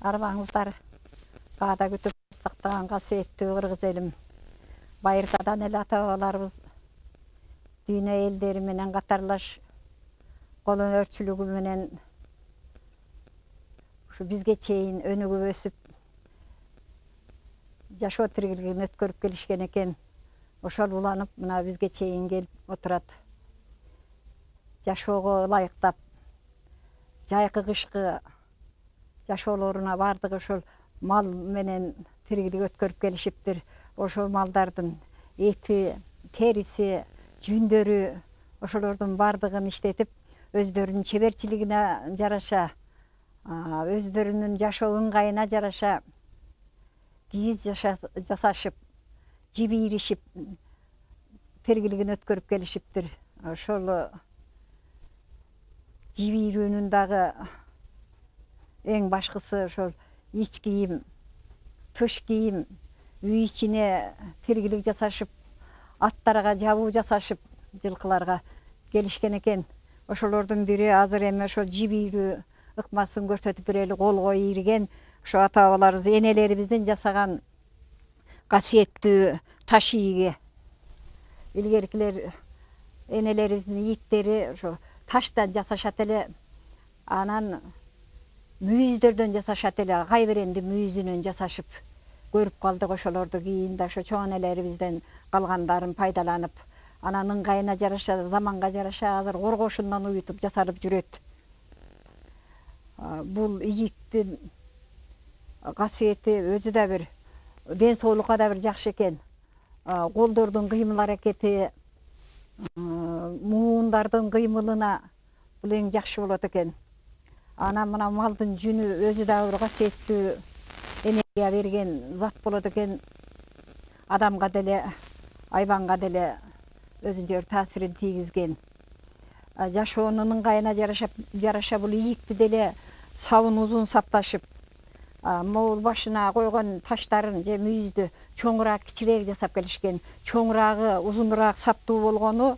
Arabаңыздар қада күтіп сақтаған қасиетті қырғыз елім. Байырқадан ел ата-бабаларыбыз дүйнө елдері менен қатарлаш қолөнерчілігі менен ушу бизге чейин өнүгүп өсүп жашоо тиргилигин өткөрүп келишкен экен. Ошол уланып мына бизге чейин келип отурат. Жашоого ылайыктап жайкы кышкы жашоолоруна бардыгы ошол мал менен тиргилик өткөрүп келишиптир. Ошол малдардын эти, териси, жүндөрү ошолордун бардыгын иштетип, өздөрүнүн чеберчилигине жараша, өздөрүнүн жашоо ыңгайына жараша кийиз жасашып, жибийиришип, тиргилигин өткөрүп келишиптир. Ошол жибийирүүнүн дагы эң башкысы ошол ич кийим, тыш кийим, үй ичине тиргилик жасашып, аттарга жабуу жасашып, жылкыларга келишкен экен. Ошолордун бири азыр эми ошол жибийирүү ыкмасын көрсөтүп берели колго ийирген ошо ата-бабаларыбыз, энелерибиздин жасаган касиеттүү таш ийги. Илгеркилер энелерибиздин ийиктери ошо таштан жасашат эле, анан мүйүздөрдөн жасашат эле, кайберенди мүйүзүнөн жасашып көрүп калдык. Ошолорду кийин да ошо чоң энелерибизден калгандарын пайдаланып, анан ыңгайына жараша, заманга жараша азыр коргошундан уютуп жасалып жүрөт. Бул ийиктин касиети өзү да бир ден соолукка да бир жакшы экен. Колдордун кыймыл аракети, муундардын кыймылына бул эң жакшы болот экен. Анан мына малдын жүнү өзү да бир касиеттүү энергия берген зат болот экен. Адамга деле, айбанга деле өзүнчө бир таасирин тийгизген. Жашоонун ыңгайына жараша бул ийикти деле сабын узун сапташып, могул башына койгон таштарын же мүйүздү чоңураак, кичирээк жасап келишкен. Чоңураагы, узунураак саптуу болгону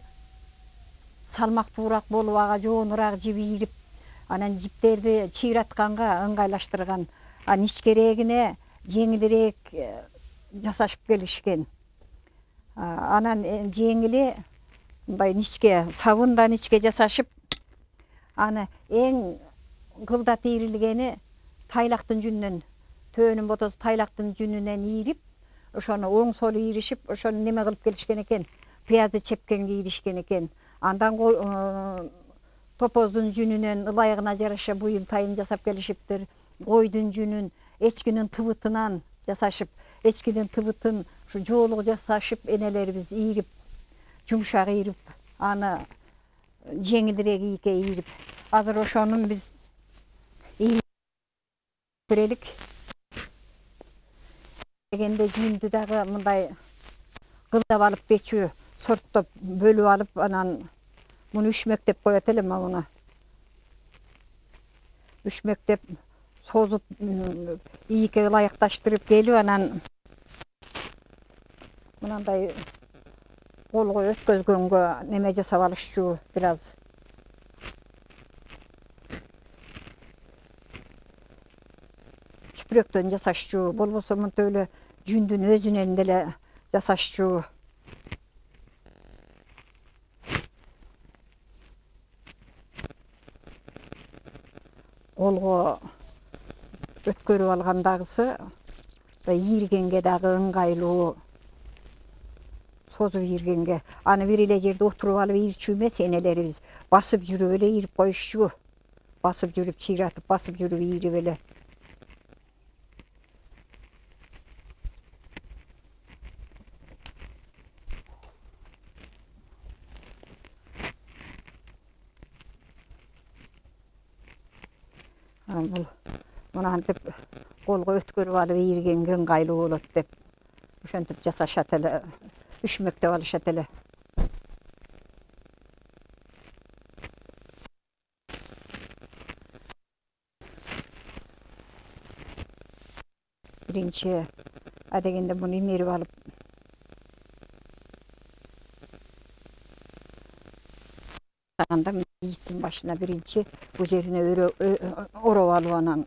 салмактуураак болуп, ага жоонураак жибийирип, анан жиптерди чыйратканга ыңгайлаштырган. Ичкерээгине жеңилирээк жасашып келишкен. Анан жеңили мындай ничке, сабындан ничке жасашып, аны эң кылдат ийрилгени тайлактын жүнүнөн, төөнүн ботосу тайлактын жүнүнөн ийрип, ошону оң сол ийришип, ошону неме кылып келишкен экен, пиязды чепкенге ийришкен экен. Андан топоздун жүнүнөн ылайыгына жараша буюм тайын жасап келишиптир. Койдун жүнүн, эчкинин тыбытынан жасашып, эчкинин тыбытын ушу жоолук жасашып, энелерибиз ийрип, жумшак ийрип, аны жеңилирээк ийикке ийрип, азыр ошонун биз көрелик. Дегенде жүндү дагы мындай кылдап алып, кечүү сорттоп бөлүп алып, анан муну үшмөктеп коет эле, муну үшмөктеп созуп, ийикке ылайыкташтырып келип, анан мынандай колго өткөзгөнгө неме жасап алышчу, бир аз чүпүрөктөн жасашчу, болбосо мынтип эле жүндүн өзүнөн деле жасашчу. Колго өткөрүп алгандагысы ийиргенге дагы ыңгайлуу, созуп ийиргенге. Аны бир эле жерде отуруп алып ийирчү эмес, энелерибиз басып жүрүп эле ийирип коюшчу. Басып жүрүп, чыйратып, басып жүрүп ийирип эле. Бул мынантип колго өткөрүп алып ийиргенге ыңгайлуу болот деп ошентип жасашат эле, үшмөктөп алышат эле. Биринчи адегенде муну имерип алып, ийиктин башына биринчи бу жерине ороп алып, анан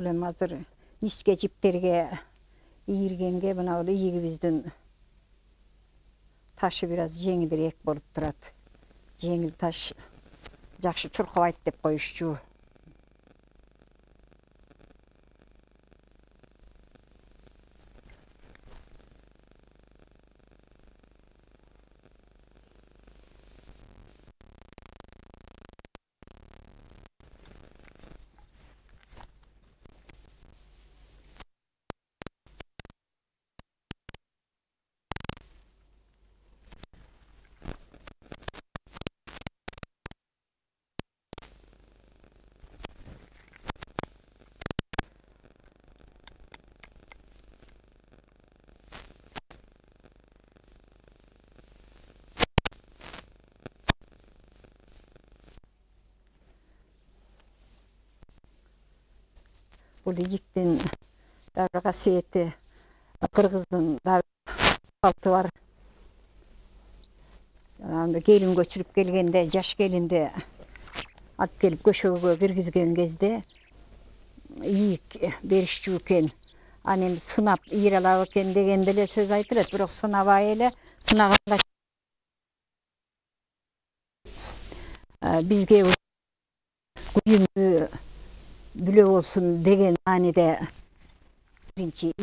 Bul hem hazır niske jipterge iýirgenge buna ol iýigibizden taşı biraz jeňilirek bolup durat. Jeňil taş jakşı çurkabayt dep goýuşçu. Bul ýigitden darga seti Kırgızdın da altı var. Gelin göçürüp gelgende, jaş gelinde alıp gelip göşögö girgizgen gezde iyik berişçi eken. Anem sınap ýeralap eken degendele söz aytyrat, birok sınaba ele sınaganda bizge güýümü büle bolsun degen anide birinçi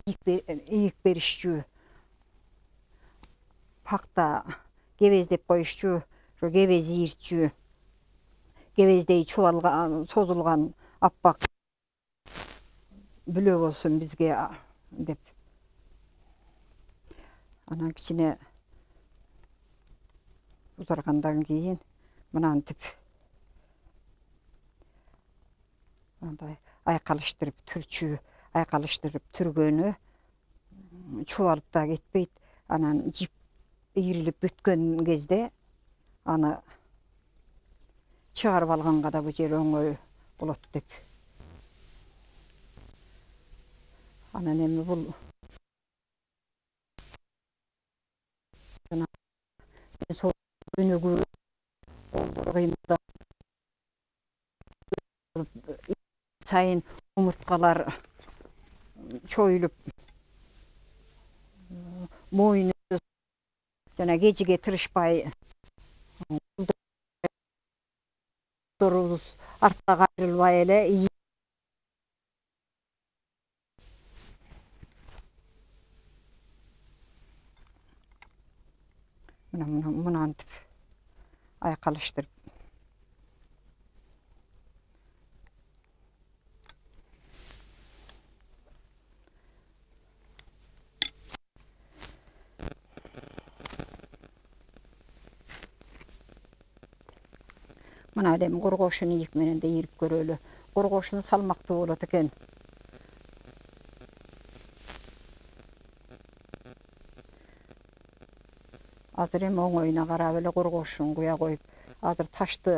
iyik berişçi pakta gevez dep goýuşçu, şo gevez ýirtçü. Gevezdey çuvalga sozulgan appak büle bolsun bizge dep. Anan kiçine uzargandan keyin munan tip anday aykalyşdyryp türçü, aykalyşdyryp türgönü çuvalyp da getpeyt. Anan jip iýrilip bütken gezde any çygaryp alganga da bu jer öňöý bolat dep. Anan emmi bul so önügü olurgynda sayın umurtkalar çoýulup moýny jana gejige tırışpay duruz artga gaýrylbay ele munan tip aykalyşdyryp mana dem gorgoşuny ýyk menen de ýerip göreli. Gorgoşuny salmakdy bolat eken. Hazır hem oňoýuna garap ele gorgoşuny guya goýup, hazır taşdy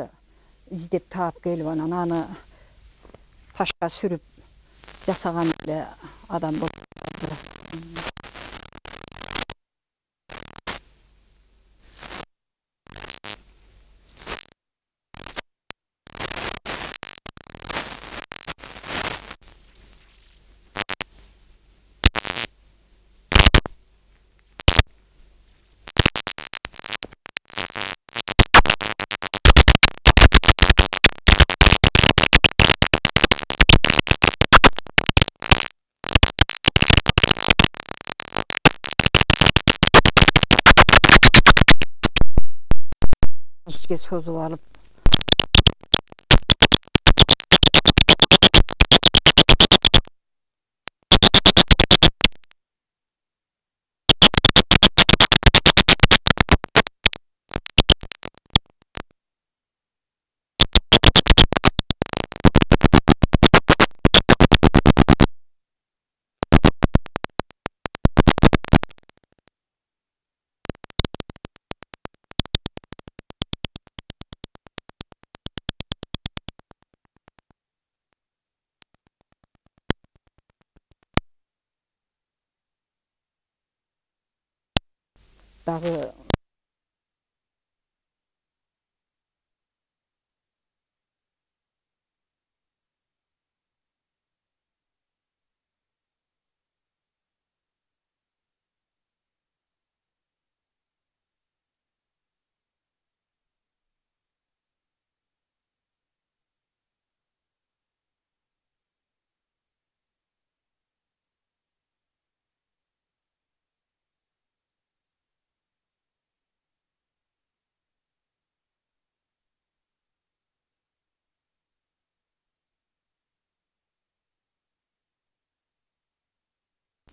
izdep taap gelip anan any taşga sürüp jasagan ele adam bolup. İçke sozup alıp dağı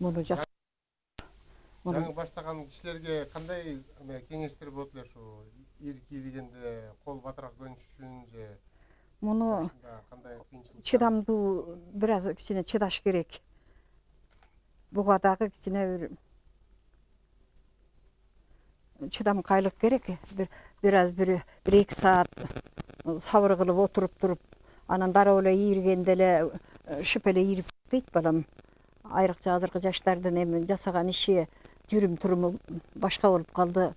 Bunu жаңы баштаган кишилерге кандай кеңештер болот эле ушу ийрик ийригенде кол батыраак көнүш үчүн же Bunu кандай кыйынчылык çıdamdı biraz kişine çıdaş gerek. Bugadagı kişine bir çıdamkaylık gerek. Biraz bir iki saat sabır kılıp oturup durup anan daröyle yirgendele şüphele yirip deyit balam. Ayrıkça azırkı yaşlardan emin jasagan işi жүрүм turumu başka olup kaldı.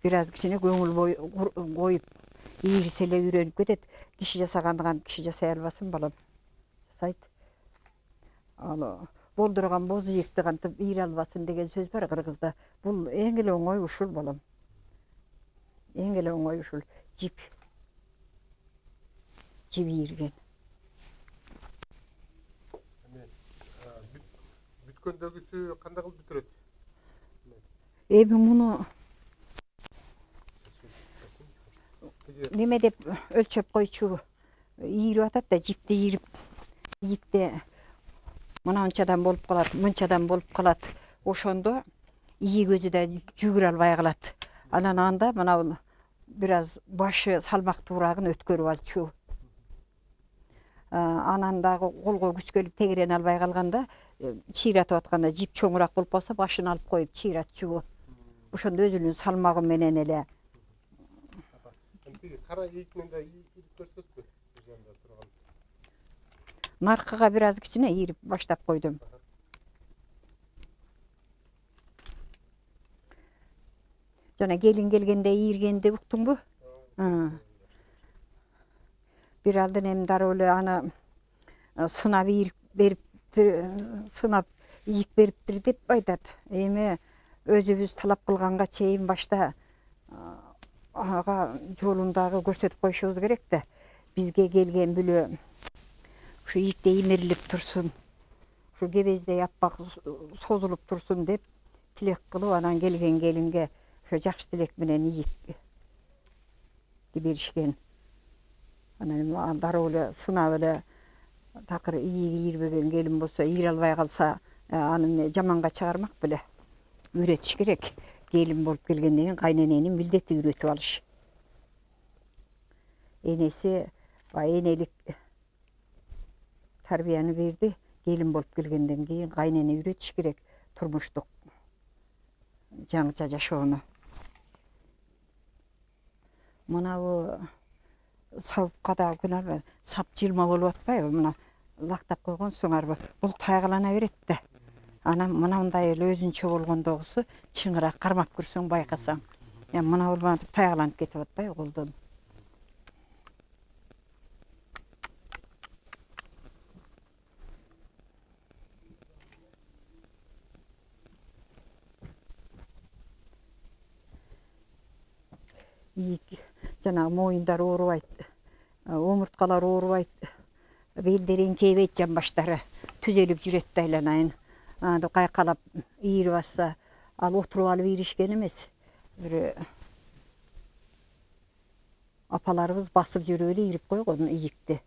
Biraz kişine көңүл koyup iyirsele үйрөнүп кетет. Киши жасагандыган киши жасай албасын балам. Жасайт. Ал болдурган боз ийекти кантип ийре албасын деген сөз бар кыргызда. Бул эң эле оңой ушул балам. Эң эле оңой ушул жип ийирген. Бүткөндөгүсү кандай кылып бүтүрөт? Эми муну неме деп өлчөп койчу ийирип атат да жипти ийирип ийипте мынанчадан болуп калат, мынчадан болуп калат. Ошондо ийи көзү да жүгүрө албай калат. Анан анда мына biraz başı салмактуураагын өткөрүп алчу. Анан дагы колго күч келип тегерене албай калганда чыйратып атканда жип чоңураак болуп калса башын алып коюп чыйратчу. Ошондо өзүнүн салмагы менен эле. Кара ийикмен да ийирип көрсөтпү жанында турган. Наркыга biraz кичине ийирип баштап койдум. Жана келин келгенде ийиргенди уктуңбу? Bir aldın hem daröyle ana sınav iyik berip sınap iyik beriptir dep aytat. Эми өзүбүз талап кылганга чейин башта ага жолундагы көрсөтүп коюшубуз керек да. Бизге келген бүлө ушу ийикте имерилип турсун. Ушу кебездей аппак созулуп турсун деп тилек кылып анан келген келинге ошо жакшы тилек менен ийик беришкен. Анан дарооле сынап эле такыр ийиги ийирбеген келин болсо ийире албай калса анын жаманга чыгармак беле. Үйрөтүш керек. Келин болуп келгенден кийин кайнененин милдети үйрөтүп алыш. Энеси энелик тарбияны берди. Келин болуп келгенден кийин кайнене үйрөтүш керек турмуштук жаңыча жашоону. Мына бу сабыпка да күн албай. Сап жылма болуп атпайбы? Мына лактап койгонсуңарбы? Бул тайгалана берет да. Анан мынандай эле өзүнчө болгондогусу чыңыраак кармап көрсөң байкасаң. Мына болмантип тайгаланып кетип атпайбы колдон? Жана моюндар оорубайт, омурткалар оорубайт, белдери эңкейбейт, жамбаштары түзөлүп жүрөт да айланайын. Аны кайкалап ийирип атса, ал отуруп алып ийиришкен эмес. Бир апаларыбыз басып жүрүп эле ийирип койгон ийикти.